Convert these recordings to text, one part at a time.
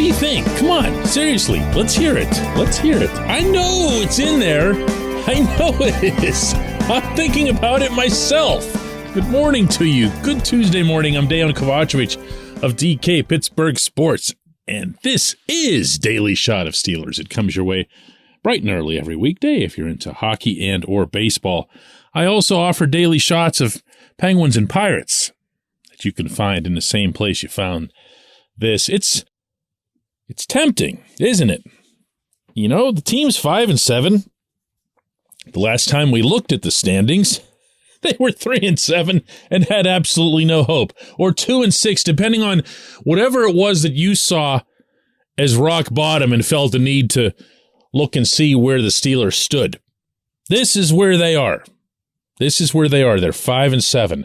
do you think? Come on, seriously, let's hear it. Let's hear it. I know it's in there. I know it is. I'm thinking about it myself. Good morning to you. Good Tuesday morning. I'm Dejan Kovacevic of DK Pittsburgh Sports, and this is Daily Shot of Steelers. It comes your way bright and early every weekday if you're into hockey and or baseball. I also offer daily shots of Penguins and Pirates that you can find in the same place you found this. It's tempting, isn't it? You know, the team's 5-7. The last time we looked at the standings, they were 3-7 and had absolutely no hope. Or 2-6, depending on whatever it was that you saw as rock bottom and felt the need to look and see where the Steelers stood. This is where they are. This is where they are. They're 5-7.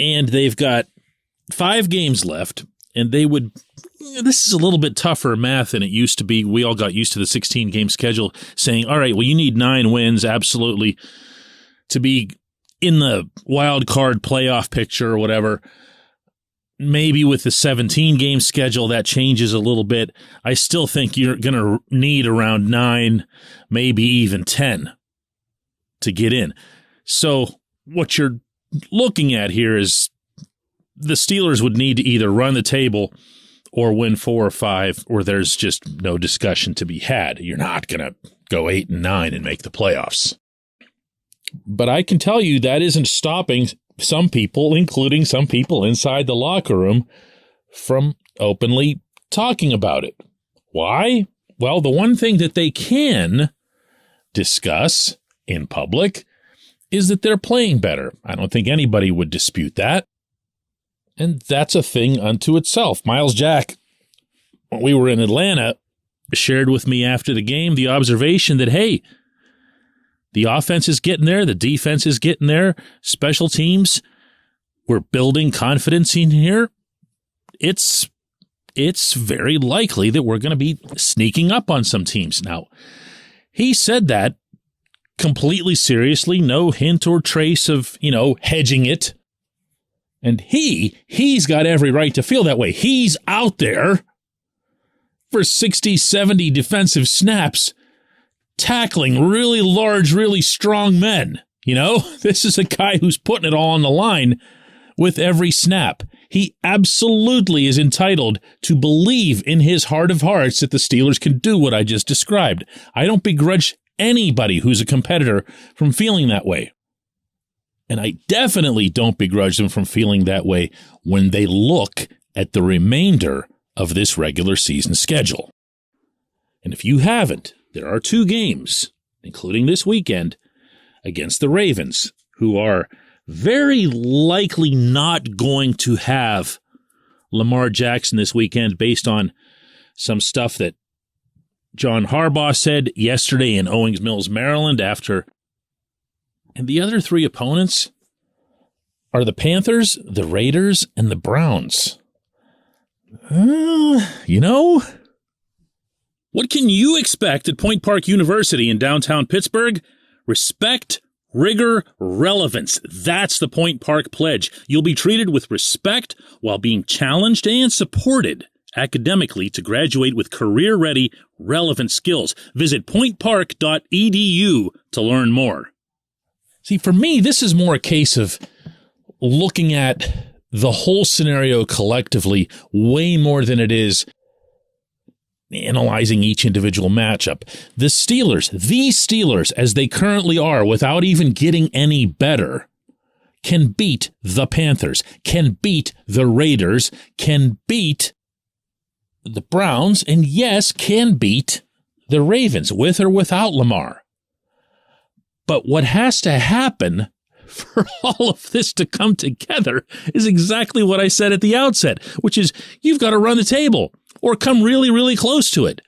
And they've got 5 games left, and they would... This is a little bit tougher math than it used to be. We all got used to the 16-game schedule saying, all right, well, you need 9 wins, absolutely, to be in the wild card playoff picture or whatever. Maybe with the 17-game schedule, that changes a little bit. I still think you're going to need around 9, maybe even 10 to get in. So what you're looking at here is the Steelers would need to either run the table or win 4 or 5, or there's just no discussion to be had. You're not going to go 8-9 and make the playoffs. But I can tell you that isn't stopping some people, including some people inside the locker room, from openly talking about it. Why? Well, the one thing that they can discuss in public is that they're playing better. I don't think anybody would dispute that. And that's a thing unto itself. Miles Jack, when we were in Atlanta, shared with me after the game the observation that, hey, the offense is getting there, the defense is getting there, special teams, we're building confidence in here. It's very likely that we're going to be sneaking up on some teams. Now, he said that completely seriously, no hint or trace of, hedging it. And he's got every right to feel that way. He's out there for 60, 70 defensive snaps, tackling really large, really strong men. This is a guy who's putting it all on the line with every snap. He absolutely is entitled to believe in his heart of hearts that the Steelers can do what I just described. I don't begrudge anybody who's a competitor from feeling that way. And I definitely don't begrudge them from feeling that way when they look at the remainder of this regular season schedule. And if you haven't, there are 2 games, including this weekend, against the Ravens, who are very likely not going to have Lamar Jackson this weekend based on some stuff that John Harbaugh said yesterday in Owings Mills, Maryland, after... And the other 3 opponents are the Panthers, the Raiders, and the Browns. What can you expect at Point Park University in downtown Pittsburgh? Respect, rigor, relevance. That's the Point Park Pledge. You'll be treated with respect while being challenged and supported academically to graduate with career-ready, relevant skills. Visit pointpark.edu to learn more. See, for me, this is more a case of looking at the whole scenario collectively way more than it is analyzing each individual matchup. These Steelers, as they currently are, without even getting any better, can beat the Panthers, can beat the Raiders, can beat the Browns, and yes, can beat the Ravens, with or without Lamar. But what has to happen for all of this to come together is exactly what I said at the outset, which is you've got to run the table or come really, really close to it.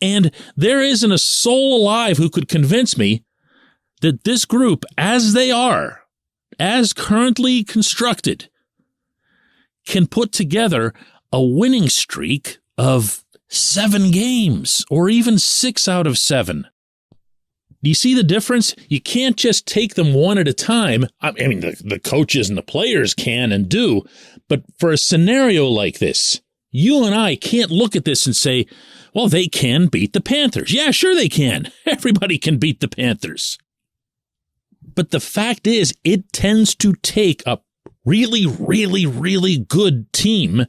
And there isn't a soul alive who could convince me that this group, as they are, as currently constructed, can put together a winning streak of 7 games or even 6 out of 7. Do you see the difference? You can't just take them one at a time. I mean, the coaches and the players can and do, but for a scenario like this, You and I can't look at this and say, well, they can beat the Panthers. Yeah, sure they can. Everybody can beat the Panthers. But the fact is, it tends to take a really, really, really good team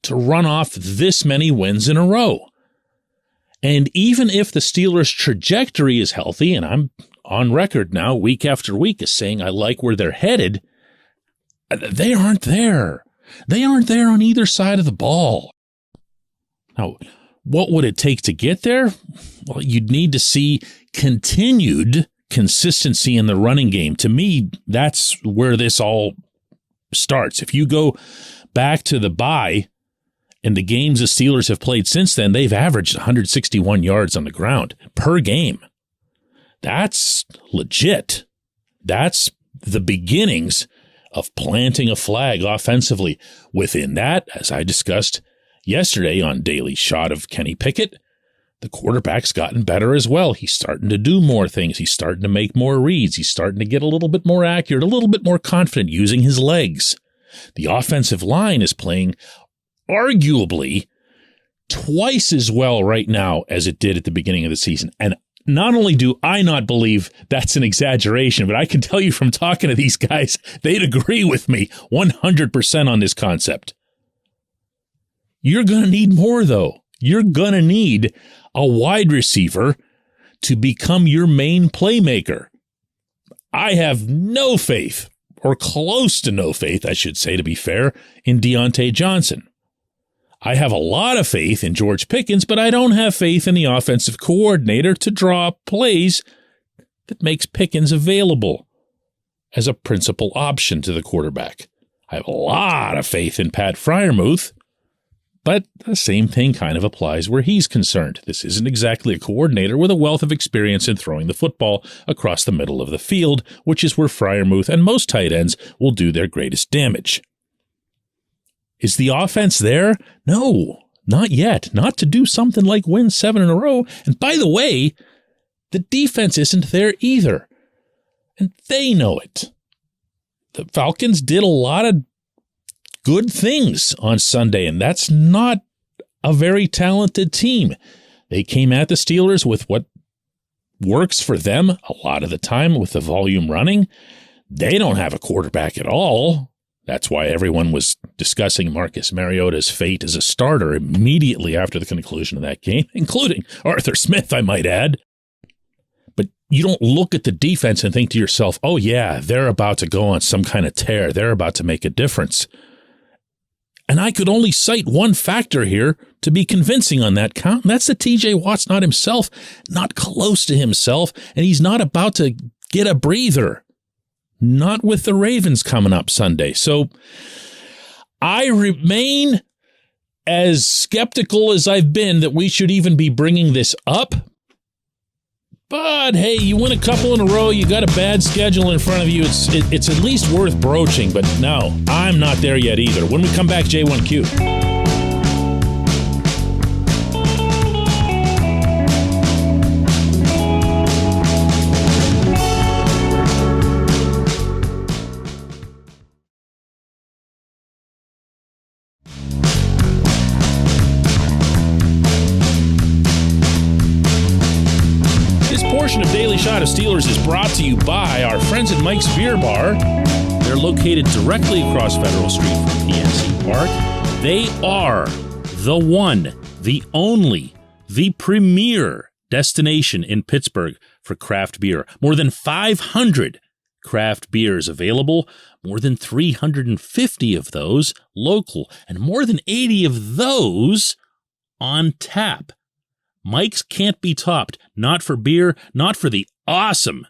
to run off this many wins in a row. And even if the Steelers' trajectory is healthy, and I'm on record now week after week as saying I like where they're headed, they aren't there. They aren't there on either side of the ball. Now, what would it take to get there? Well, you'd need to see continued consistency in the running game. To me, that's where this all starts. If you go back to the bye and the games the Steelers have played since then, they've averaged 161 yards on the ground per game. That's legit. That's the beginnings of planting a flag offensively. Within that, as I discussed yesterday on Daily Shot of Kenny Pickett, the quarterback's gotten better as well. He's starting to do more things. He's starting to make more reads. He's starting to get a little bit more accurate, a little bit more confident using his legs. The offensive line is playing arguably twice as well right now as it did at the beginning of the season. And not only do I not believe that's an exaggeration, but I can tell you from talking to these guys, they'd agree with me 100% on this concept. You're going to need more, though. You're going to need a wide receiver to become your main playmaker. I have no faith, or close to no faith, I should say, to be fair, in Deontay Johnson. I have a lot of faith in George Pickens, but I don't have faith in the offensive coordinator to draw plays that makes Pickens available as a principal option to the quarterback. I have a lot of faith in Pat Freiermuth, but the same thing kind of applies where he's concerned. This isn't exactly a coordinator with a wealth of experience in throwing the football across the middle of the field, which is where Freiermuth and most tight ends will do their greatest damage. Is the offense there? No, not yet. Not to do something like win 7 in a row. And by the way, the defense isn't there either. And they know it. The Falcons did a lot of good things on Sunday, and that's not a very talented team. They came at the Steelers with what works for them a lot of the time with the volume running. They don't have a quarterback at all. That's why everyone was discussing Marcus Mariota's fate as a starter immediately after the conclusion of that game, including Arthur Smith, I might add. But you don't look at the defense and think to yourself, oh yeah, they're about to go on some kind of tear. They're about to make a difference. And I could only cite one factor here to be convincing on that count, and that's that T.J. Watt's not himself, not close to himself, and he's not about to get a breather. Not with the Ravens coming up Sunday. So I remain as skeptical as I've been that we should even be bringing this up. But hey, you win a couple in a row, you got a bad schedule in front of you, it's at least worth broaching. But no, I'm not there yet either. When we come back, J1Q. Of Daily Shot of Steelers is brought to you by our friends at Mike's Beer Bar. They're located directly across Federal Street from PNC Park. They are the one, the only, the premier destination in Pittsburgh for craft beer. More than 500 craft beers available, more than 350 of those local, and more than 80 of those on tap. Mike's can't be topped, not for beer, not for the awesome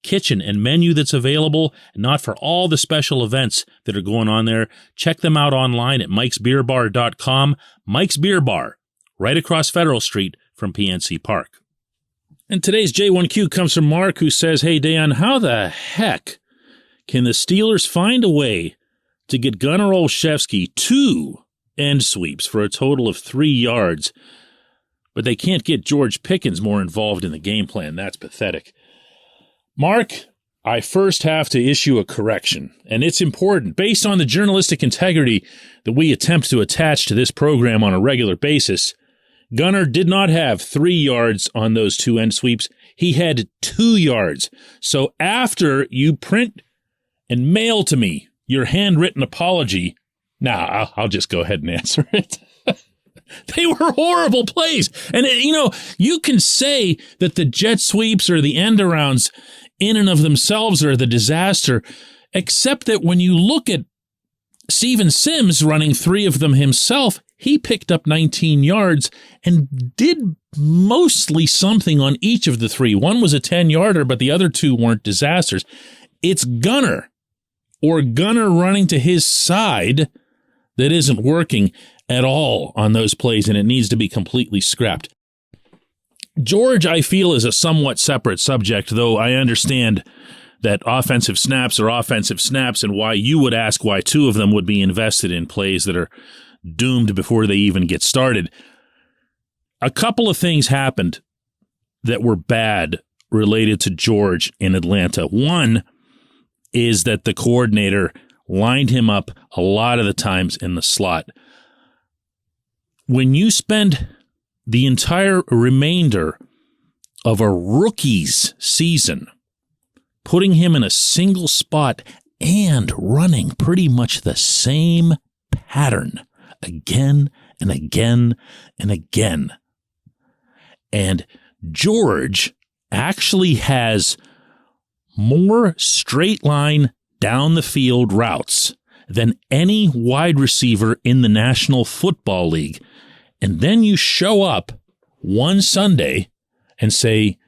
kitchen and menu that's available, and not for all the special events that are going on there. Check them out online at mikesbeerbar.com. Mike's Beer Bar, right across Federal Street from PNC Park. And today's J1Q comes from Mark, who says, hey, Dan, how the heck can the Steelers find a way to get Gunnar Olszewski 2 end sweeps for a total of 3 yards, but they can't get George Pickens more involved in the game plan? That's pathetic. Mark, I first have to issue a correction, and it's important. Based on the journalistic integrity that we attempt to attach to this program on a regular basis, Gunnar did not have 3 yards on those 2 end sweeps. He had 2 yards. So after you print and mail to me your handwritten apology, I'll just go ahead and answer it. They were horrible plays. And, you can say that the jet sweeps or the end arounds in and of themselves are the disaster, except that when you look at Steven Sims running 3 of them himself, he picked up 19 yards and did mostly something on each of the 3. One was a 10-yarder, but the other 2 weren't disasters. It's Gunnar running to his side that isn't working at all on those plays, and it needs to be completely scrapped. George, I feel, is a somewhat separate subject, though I understand that offensive snaps are offensive snaps, and why you would ask why 2 of them would be invested in plays that are doomed before they even get started. A couple of things happened that were bad related to George in Atlanta. One is that the coordinator lined him up a lot of the times in the slot. When you spend the entire remainder of a rookie's season putting him in a single spot and running pretty much the same pattern again and again and again, and George actually has more straight line down the field routes than any wide receiver in the National Football League. And then you show up one Sunday and say,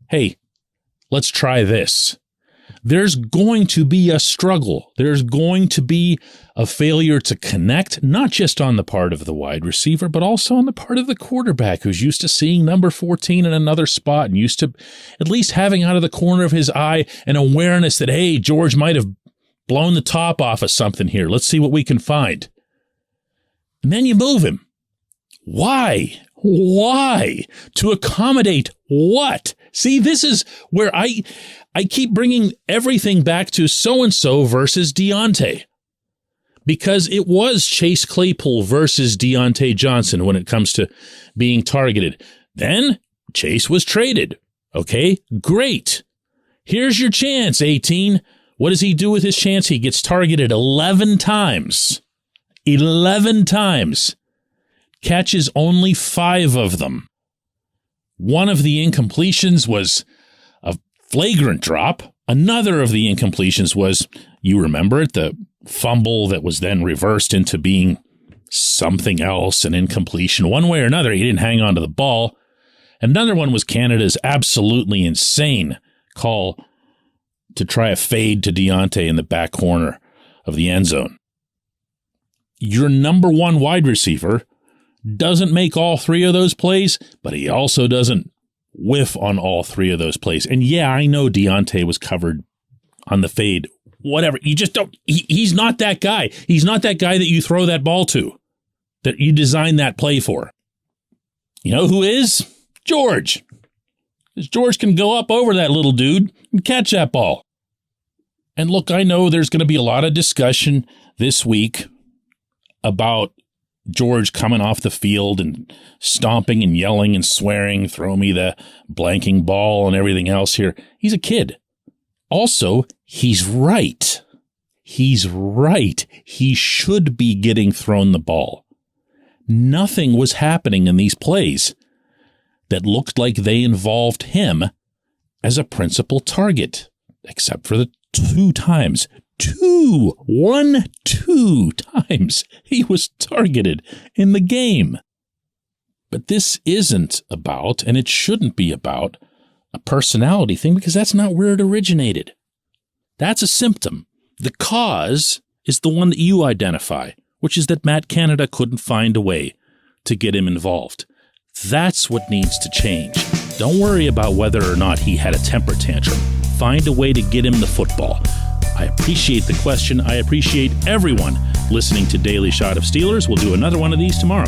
hey, let's try this. There's going to be a struggle. There's going to be a failure to connect, not just on the part of the wide receiver, but also on the part of the quarterback who's used to seeing number 14 in another spot and used to at least having out of the corner of his eye an awareness that, hey, George might have blown the top off of something here. Let's see what we can find. And then you move him. Why? Why? To accommodate what? See, this is where I keep bringing everything back to so-and-so versus Deontay. Because it was Chase Claypool versus Deontay Johnson when it comes to being targeted. Then Chase was traded. Okay, great. Here's your chance, 18. What does he do with his chance? He gets targeted 11 times. 11 times. Catches only 5 of them. One of the incompletions was a flagrant drop. Another of the incompletions was, you remember it, the fumble that was then reversed into being something else, an incompletion. One way or another, he didn't hang on to the ball. Another one was Canada's absolutely insane call to try a fade to Deontay in the back corner of the end zone. Your number 1 wide receiver doesn't make all 3 of those plays, but he also doesn't whiff on all 3 of those plays. And yeah, I know Deontay was covered on the fade. Whatever. You just don't. He's not that guy. He's not that guy that you throw that ball to, that you design that play for. You know who is? George. Because George can go up over that little dude and catch that ball. And look, I know there's going to be a lot of discussion this week about George coming off the field and stomping and yelling and swearing, throw me the blanking ball and everything else here. He's a kid. Also, he's right. He's right. He should be getting thrown the ball. Nothing was happening in these plays that looked like they involved him as a principal target, except for the 2 times. 2 times he was targeted in the game. But this isn't about, and it shouldn't be about, a personality thing, because that's not where it originated. That's a symptom. The cause is the one that you identify, which is that Matt Canada couldn't find a way to get him involved. That's what needs to change. Don't worry about whether or not he had a temper tantrum. Find a way to get him the football. I appreciate the question. I appreciate everyone listening to Daily Shot of Steelers. We'll do another one of these tomorrow.